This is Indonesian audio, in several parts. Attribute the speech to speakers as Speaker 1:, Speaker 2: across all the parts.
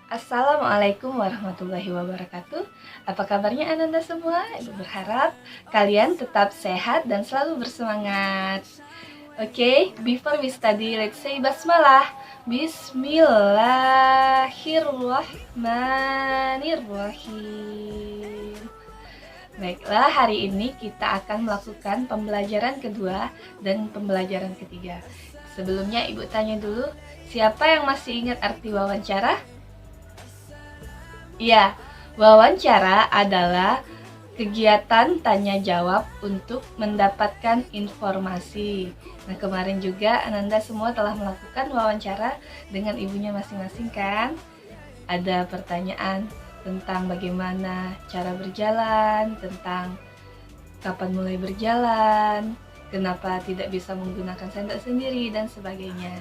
Speaker 1: Assalamualaikum warahmatullahi wabarakatuh. Apa kabarnya Ananda semua? Ibu berharap kalian tetap sehat dan selalu bersemangat. Okay, before we study, let's say basmalah. Bismillahirrahmanirrahim. Baiklah, hari ini kita akan melakukan pembelajaran kedua dan pembelajaran ketiga. Sebelumnya Ibu tanya dulu, siapa yang masih ingat arti wawancara? Ya, wawancara adalah kegiatan tanya jawab untuk mendapatkan informasi. Nah, kemarin juga Ananda semua telah melakukan wawancara dengan ibunya masing-masing kan? Ada pertanyaan tentang bagaimana cara berjalan, tentang kapan mulai berjalan, kenapa tidak bisa menggunakan sendok sendiri, dan sebagainya.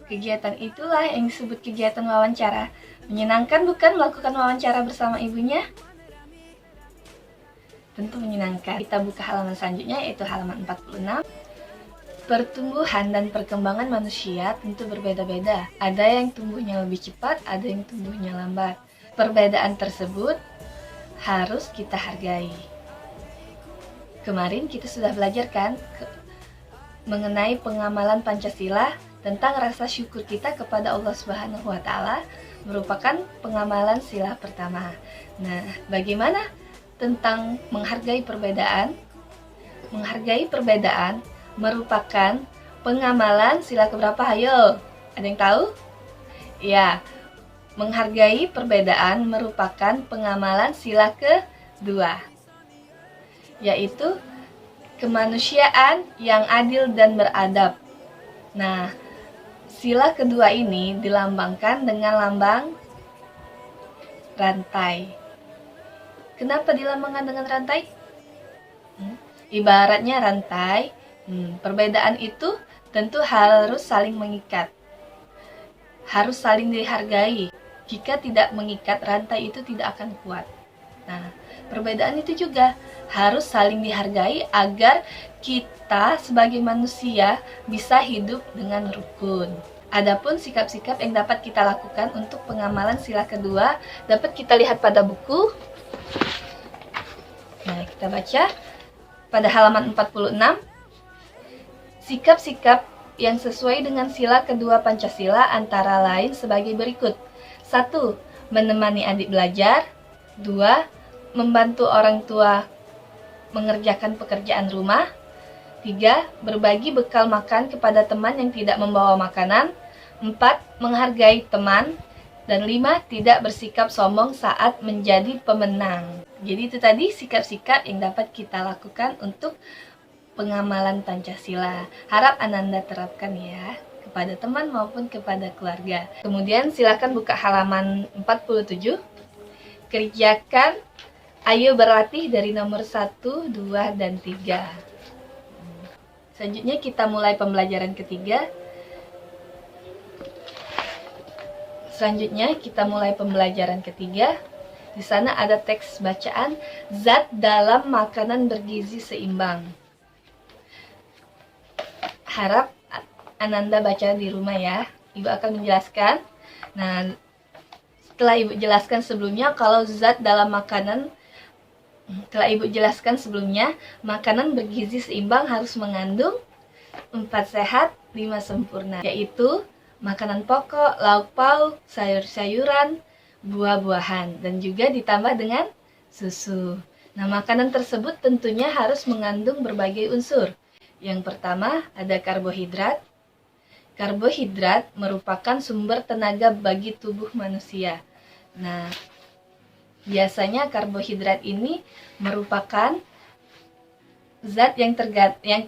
Speaker 1: Kegiatan itulah yang disebut kegiatan wawancara. Menyenangkan bukan melakukan wawancara bersama ibunya? Tentu menyenangkan. Kita buka halaman selanjutnya, yaitu halaman 46. Pertumbuhan dan perkembangan manusia tentu berbeda-beda. Ada yang tumbuhnya lebih cepat, ada yang tumbuhnya lambat. Perbedaan tersebut harus kita hargai. Kemarin kita sudah belajar kan mengenai pengamalan Pancasila, tentang rasa syukur kita kepada Allah Subhanahu wa Ta'ala merupakan pengamalan sila pertama. Nah, bagaimana tentang menghargai perbedaan? Menghargai perbedaan merupakan pengamalan sila keberapa? Ayo, ada yang tahu? Ya, menghargai perbedaan merupakan pengamalan sila kedua, yaitu kemanusiaan yang adil dan beradab. Nah, sila kedua ini dilambangkan dengan lambang rantai. Kenapa dilambangkan dengan rantai? Ibaratnya rantai, perbedaan itu tentu harus saling mengikat. Harus saling dihargai. Jika tidak mengikat, rantai itu tidak akan kuat. Nah, perbedaan itu juga harus saling dihargai agar kita sebagai manusia bisa hidup dengan rukun. Adapun sikap-sikap yang dapat kita lakukan untuk pengamalan sila kedua dapat kita lihat pada buku. Nah, kita baca pada halaman 46. Sikap-sikap yang sesuai dengan sila kedua Pancasila antara lain sebagai berikut. 1. Menemani adik belajar. 2. Membantu orang tua mengerjakan pekerjaan rumah. 3. Berbagi bekal makan kepada teman yang tidak membawa makanan. 4. Menghargai teman. Dan 5. Tidak bersikap sombong saat menjadi pemenang. Jadi itu tadi sikap-sikap yang dapat kita lakukan untuk pengamalan Pancasila. Harap Ananda terapkan ya, kepada teman maupun kepada keluarga. Kemudian silakan buka halaman 47. Kerjakan ayo berlatih dari nomor 1, 2, dan 3. Selanjutnya kita mulai pembelajaran ketiga. Di sana ada teks bacaan, zat dalam makanan bergizi seimbang. Harap Ananda baca di rumah ya. Ibu akan menjelaskan. Nah, setelah Ibu jelaskan sebelumnya, kalau zat dalam makanan, makanan bergizi seimbang harus mengandung 4 sehat, 5 sempurna, yaitu makanan pokok, lauk pauk, sayur-sayuran, buah-buahan, dan juga ditambah dengan susu. Nah, makanan tersebut tentunya harus mengandung berbagai unsur. Yang pertama ada karbohidrat. Karbohidrat merupakan sumber tenaga bagi tubuh manusia. Nah, biasanya karbohidrat ini merupakan zat yang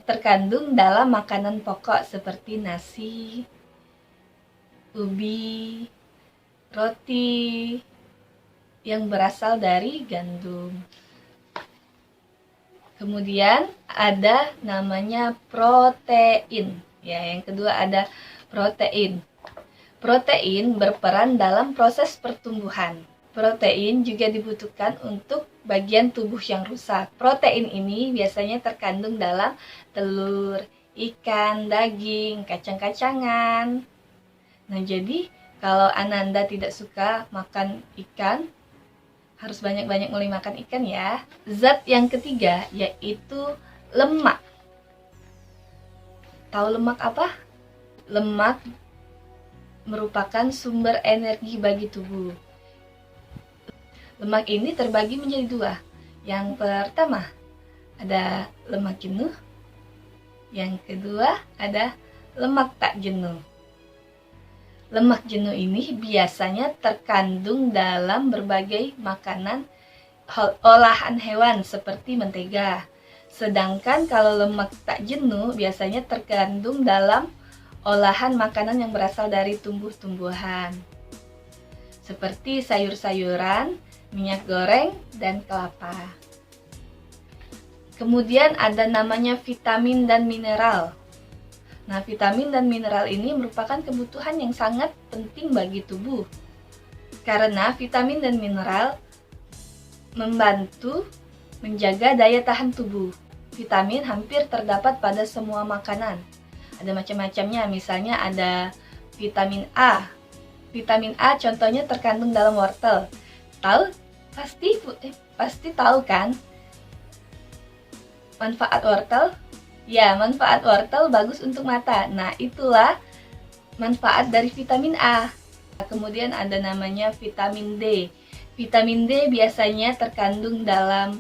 Speaker 1: terkandung dalam makanan pokok seperti nasi, ubi, roti yang berasal dari gandum. Kemudian ada namanya protein. Ya, yang kedua ada protein. Protein berperan dalam proses pertumbuhan. Protein juga dibutuhkan untuk bagian tubuh yang rusak. Protein ini biasanya terkandung dalam telur, ikan, daging, kacang-kacangan. Nah, jadi Kalau Ananda tidak suka makan ikan, harus banyak-banyak mulai makan ikan ya. Zat yang ketiga yaitu lemak. Tahu lemak apa? Lemak merupakan sumber energi bagi tubuh. Lemak ini terbagi menjadi dua. Yang pertama, ada lemak jenuh. Yang kedua, ada lemak tak jenuh. Lemak jenuh ini biasanya terkandung dalam berbagai makanan olahan hewan seperti mentega. Sedangkan kalau lemak tak jenuh biasanya terkandung dalam olahan makanan yang berasal dari tumbuh-tumbuhan. Seperti sayur-sayuran, minyak goreng, dan kelapa. Kemudian ada namanya vitamin dan mineral. Nah, vitamin dan mineral ini merupakan kebutuhan yang sangat penting bagi tubuh. Karena vitamin dan mineral membantu menjaga daya tahan tubuh. Vitamin hampir terdapat pada semua makanan. Ada macam-macamnya, misalnya ada vitamin A. Vitamin A contohnya terkandung dalam wortel. Tahu? Pasti tahu kan? Manfaat wortel? Ya, manfaat wortel bagus untuk mata. Nah, itulah manfaat dari vitamin A. Kemudian ada namanya vitamin D. Vitamin D biasanya terkandung dalam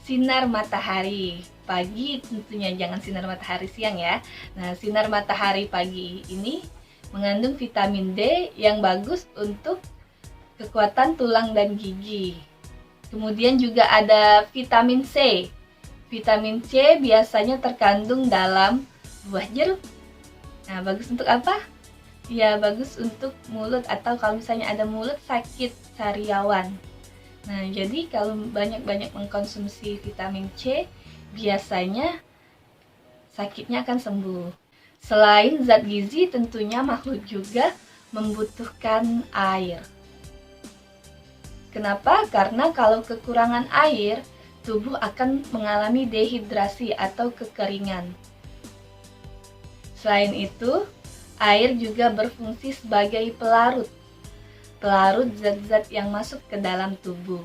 Speaker 1: sinar matahari pagi, tentunya jangan sinar matahari siang ya. Nah, sinar matahari pagi ini mengandung vitamin D yang bagus untuk kekuatan tulang dan gigi. Kemudian juga ada vitamin C. Vitamin C biasanya terkandung dalam buah jeruk. Nah, bagus untuk apa? Ya, bagus untuk mulut atau kalau misalnya ada mulut sakit sariawan. Nah, jadi kalau banyak-banyak mengkonsumsi vitamin C, biasanya sakitnya akan sembuh. Selain zat gizi, tentunya makhluk juga membutuhkan air. Kenapa? Karena kalau kekurangan air, tubuh akan mengalami dehidrasi atau kekeringan. Selain itu, air juga berfungsi sebagai pelarut zat-zat yang masuk ke dalam tubuh.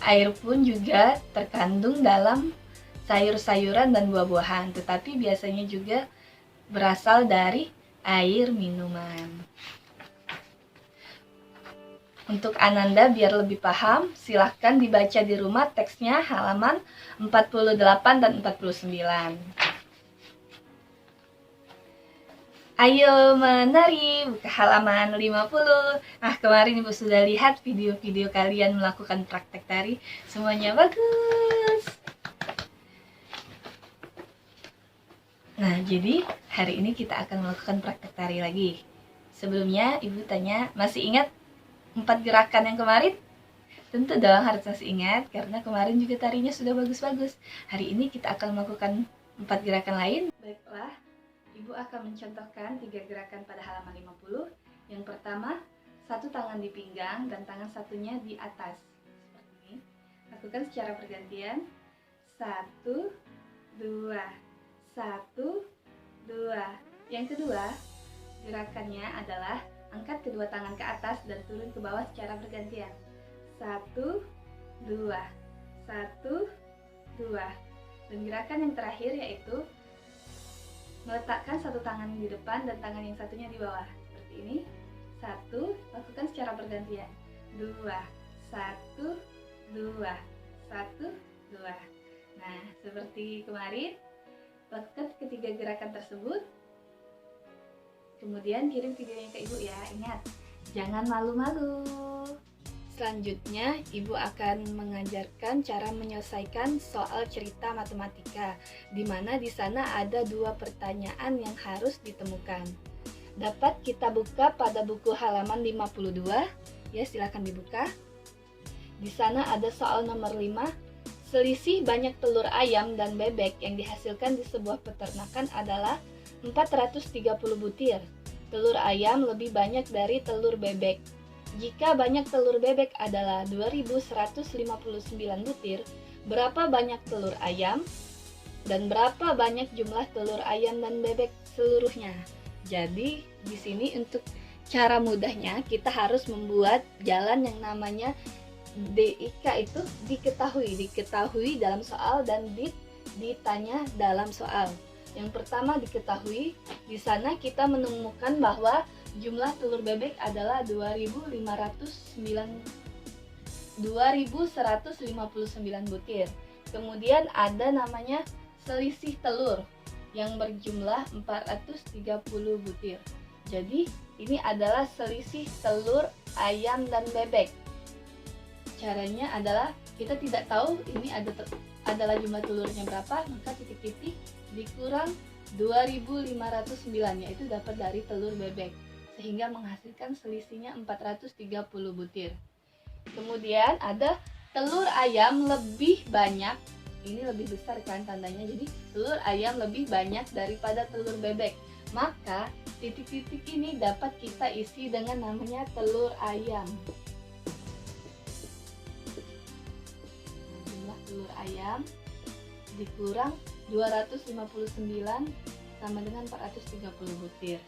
Speaker 1: Air pun juga terkandung dalam sayur-sayuran dan buah-buahan, tetapi biasanya juga berasal dari air minuman. Untuk Ananda biar lebih paham, silahkan dibaca di rumah teksnya halaman 48 dan 49. Ayo menari, buka halaman 50. Nah, kemarin Ibu sudah lihat video-video kalian melakukan praktek tari. Semuanya bagus. Nah, jadi hari ini kita akan melakukan praktek tari lagi. Sebelumnya, Ibu tanya, masih ingat 4 gerakan yang kemarin? Tentu dong harus masih ingat, karena kemarin juga tarinya sudah bagus-bagus. Hari ini kita akan melakukan 4 gerakan lain. Baiklah, Ibu akan mencontohkan 3 gerakan pada halaman 50. Yang pertama, satu tangan di pinggang dan tangan satunya di atas. Seperti ini. Lakukan secara bergantian. 1, 2, 1, 2. Yang kedua, gerakannya adalah angkat kedua tangan ke atas dan turun ke bawah secara bergantian. 1, 2, 1, 2. Dan gerakan yang terakhir yaitu meletakkan satu tangan di depan dan tangan yang satunya di bawah. Seperti ini. 1, lakukan secara bergantian. 2, 1, 2, 1, 2. Nah, seperti kemarin, lakukan ketiga gerakan tersebut. Kemudian kirim videonya ke Ibu ya. Ingat, jangan malu-malu. Selanjutnya, Ibu akan mengajarkan cara menyelesaikan soal cerita matematika, di mana di sana ada 2 pertanyaan yang harus ditemukan. Dapat kita buka pada buku halaman 52. Ya, silakan dibuka. Di sana ada soal nomor 5. Selisih banyak telur ayam dan bebek yang dihasilkan di sebuah peternakan adalah 430 butir. Telur ayam lebih banyak dari telur bebek. Jika banyak telur bebek adalah 2159 butir, berapa banyak telur ayam dan berapa banyak jumlah telur ayam dan bebek seluruhnya? Jadi, di sini untuk Cara mudahnya kita harus membuat jalan yang namanya DIK itu diketahui dalam soal dan ditanya dalam soal. Yang pertama diketahui, di sana kita menemukan bahwa jumlah telur bebek adalah 2159 butir. Kemudian ada namanya selisih telur yang berjumlah 430 butir. Jadi ini adalah selisih telur ayam dan bebek. Caranya adalah kita tidak tahu ini adalah jumlah telurnya berapa, maka titik-titik dikurang 2509, yaitu dapat dari telur bebek, sehingga menghasilkan selisihnya 430 butir. Kemudian ada telur ayam lebih banyak, ini lebih besar kan tandanya, jadi telur ayam lebih banyak daripada telur bebek, maka titik-titik ini dapat kita isi dengan namanya telur ayam. Jumlah telur ayam dikurang 259 sama dengan 430 butir.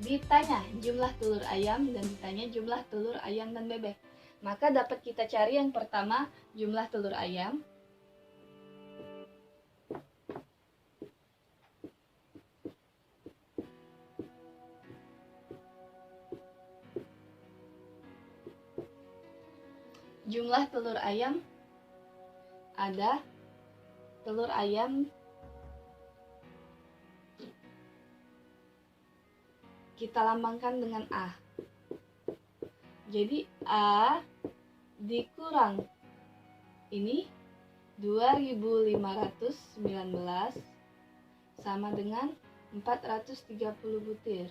Speaker 1: Ditanya jumlah telur ayam dan ditanya jumlah telur ayam dan bebek. Maka dapat kita cari yang pertama jumlah telur ayam. Jumlah telur ayam ada telur ayam kita lambangkan dengan A. Jadi A dikurang ini 2519 sama dengan 430 butir.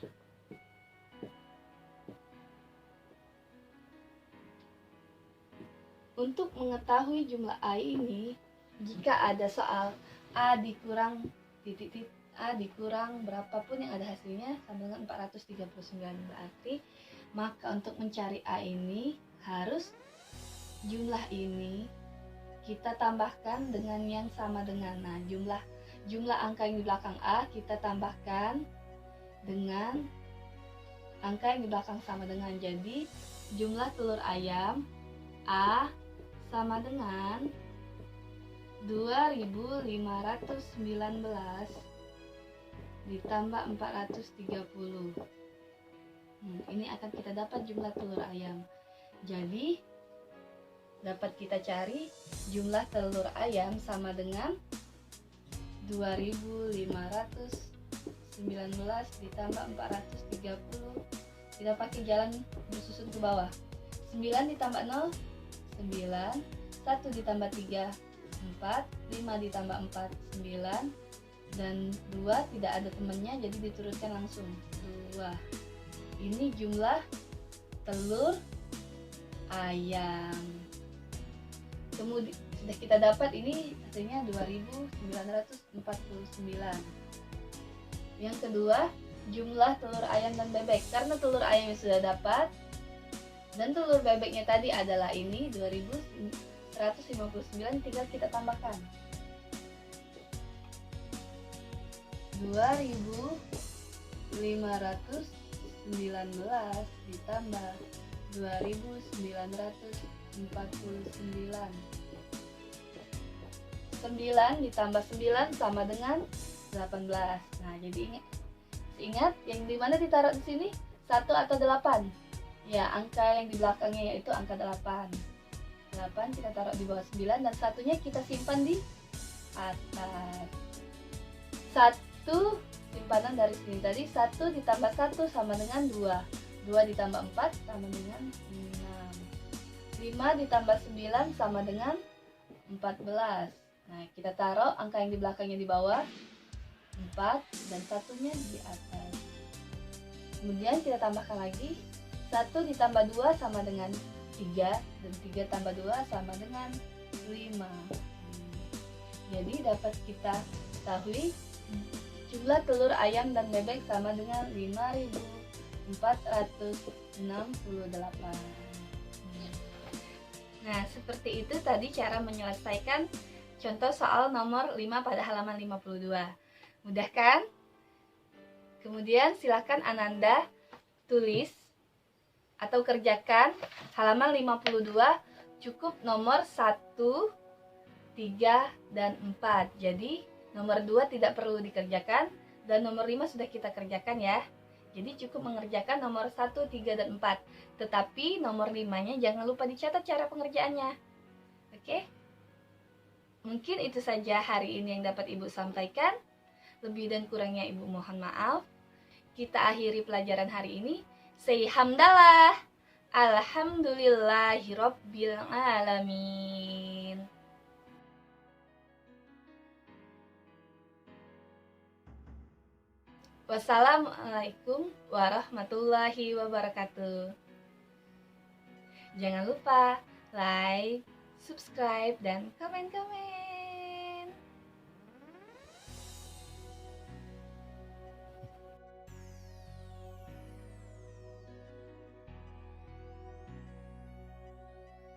Speaker 1: Untuk mengetahui jumlah A ini, jika ada soal A dikurang titik-titik A dikurang berapapun yang ada hasilnya sama dengan 439, berarti maka untuk mencari A ini harus jumlah ini kita tambahkan dengan yang sama dengan, nah jumlah angka yang di belakang A kita tambahkan dengan angka yang di belakang sama dengan, jadi jumlah telur ayam A sama dengan 2519 ditambah 430. Ini akan kita dapat jumlah telur ayam. Jadi dapat kita cari jumlah telur ayam sama dengan 2519 ditambah 430. Kita pakai jalan disusun ke bawah. 9 ditambah 0 9, 1 ditambah 3 4, 5 ditambah 4 9, dan 2 tidak ada temannya jadi diturunkan langsung 2. Ini jumlah telur ayam. Kemudian sudah kita dapat ini hasilnya 2949. Yang kedua, jumlah telur ayam dan bebek. Karena telur ayamnya sudah dapat dan telur bebeknya tadi adalah ini 2159, tinggal kita tambahkan 2519 ditambah 2949, 9 ditambah 9 sama dengan 18. Nah, jadi ingat yang dimana ditaruh di sini 1 atau 8? Ya, angka yang di belakangnya yaitu angka 8. 8 kita taruh di bawah 9 dan satunya kita simpan di atas. 1 simpanan dari sini tadi 1 ditambah 1 sama dengan 2. 2 ditambah 4 sama dengan 6. 5 ditambah 9 sama dengan 14. Nah, kita taruh angka yang di belakangnya di bawah 4 dan satunya di atas. Kemudian kita tambahkan lagi 1 ditambah 2 sama dengan 3 dan 3 tambah 2 sama dengan 5. Jadi dapat kita ketahui jumlah telur ayam dan bebek sama dengan 5468. Nah, seperti itu tadi cara menyelesaikan contoh soal nomor 5 pada halaman 52. Mudah kan? Kemudian silakan Ananda tulis atau kerjakan halaman 52, cukup nomor 1, 3, dan 4. Jadi nomor 2 tidak perlu dikerjakan dan nomor 5 sudah kita kerjakan ya. Jadi cukup mengerjakan nomor 1, 3, dan 4. Tetapi nomor 5-nya jangan lupa dicatat cara pengerjaannya. Oke? Mungkin itu saja hari ini yang dapat Ibu sampaikan. Lebih dan kurangnya Ibu mohon maaf. Kita akhiri pelajaran hari ini. Say hamdalah. Alhamdulillahirabbil alamin. Wassalamualaikum warahmatullahi wabarakatuh. Jangan lupa like, subscribe, dan komen-komen.